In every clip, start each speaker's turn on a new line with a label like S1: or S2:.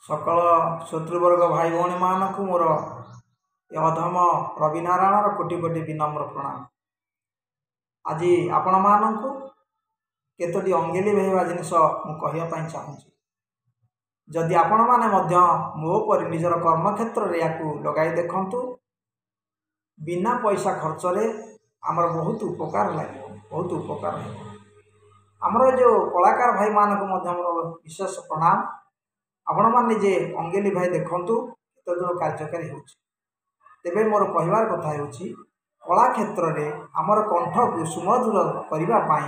S1: सकल शत्रुवर्ग भाई भौणी मानक मोर ए अधम रविनारायण कोटि कोटि विनम्र प्रणाम। आज आपण मानक केतोटी अंगेली भेवा जिनस मुझे चाहूँगी। जदि आपण माने मध्य मो पर निजर कर्म क्षेत्र में या लगाई देखु बिना पैसा खर्च रे आमर बहुत उपकार लगे, बहुत उपकार है। आमर जो कलाकार भाई मानक मोर विशेष प्रणाम। आपण मैंने जे अंगेली भाई देखु तो जो कार्यकारी हो तेबे मोर कहबार कथा होची कला क्षेत्र में आमर कंठ को सुमधुर करने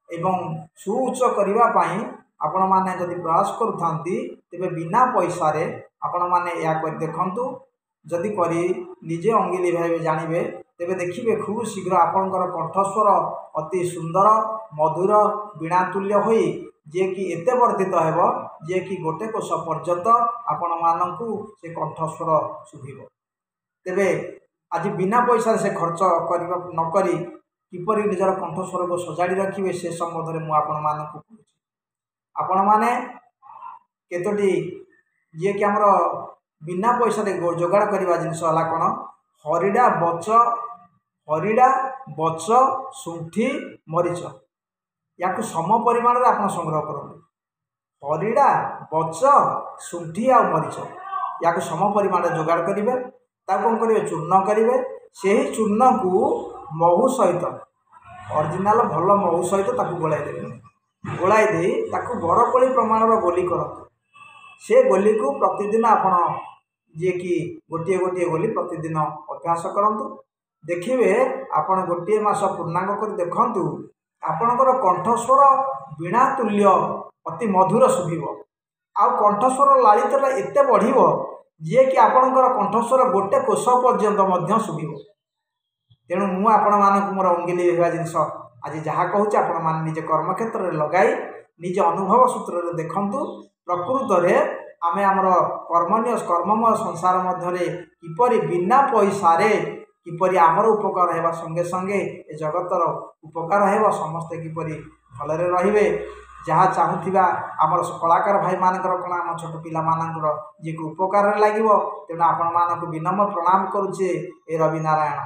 S1: एवं सुउच्च करने आपण मैंने जदि प्रयास करुथांती तेबे बिना पैसा रे आपण मैंने या कर देखंतु। जदि करी निजे अंगेली भाई जानिबे तेबे देखिबे खूब शीघ्र आपणकर कंठस्वर अति सुंदर मधुर वीणातुल्य होई जे कि एते वर्धित हेबो जे कि गोटे कोश पर्यंत आपण मानकु से कंठस्वर शुभिबो। तेबे आज बिना पैसा से खर्च करबा न करी किपरि निजर कंठस्वर को सजाड़ी रखिबे से संबंध में मु आपण मानकु कहूछि। आपण माने केतोटी जे कि हमर बिना पैसा रे जोगाड़ करबा जिंस हला कोन हरिडा बच सुंठी मरीच या सम परिमाण रे आपण संग्रह करते। हरिडा बच सुंठी आ मरीच या सम परिमाण जोगाड़ करेंगे कौन करेंगे चूर्ण करेंगे। से ही चूर्ण को महू सहित ओरिजिनल भल महू सहित गोलाई देवे। गोलाई दे बरकोली प्रमाण गोली करते। से गोली को प्रतिदिन आपण जे कि गोटे गोटे गोली प्रतिदिन अभ्यास करंतु। देखिए आपण गोटे मास पूर्णांग कर देखंतु आपणकर कंठस्वर वीणातुल्य अति मधुर शुभिब। आ कंठस्वर लालितटा एते बढ़िबो जे कि आपणकर कंठस्वर गोटे कोश पर्यंत शुभिब। तेणु मु आपण मानक मोर अंगेली हेबा जिनस आज जहाँ कहूँ आपण मान निज कर्म क्षेत्र में लगाई निज अनुभव सूत्र रे देखंतु। प्रकृत रे आमे हमर कर्ममय संसार मध्य किपरि बिना पैसा रे किपरि आमर उपकार हेबा संगे संगे ए जगतर उपकार हेबा समस्ते किपरि भलरे रहिबे जहाँ चाहूथिबा आमर कलाकार भाई मानकर कोन आम छोट पिला मानकर जे को उपकार लागिवो। तेणु आपण मानक विनम्र प्रणाम करूचे ए रविनारायण।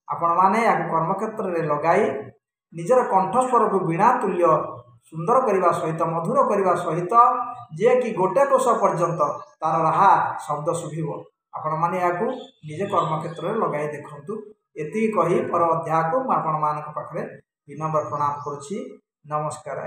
S1: आपण माने या कर्म क्षेत्र में लगाई निजर कंठस्वर को वीणातुल्य सुंदर करने सहित मधुर करने सहित जे कि गोटे कोश पर्यंत तार राहा शब्द शुभिब। आपण माने या निजे कर्म क्षेत्र में लगाई देखंतु। एति कही पर अध्याय को आपण मानक पाखरे विनम्र प्रणाम करुछि। नमस्कार।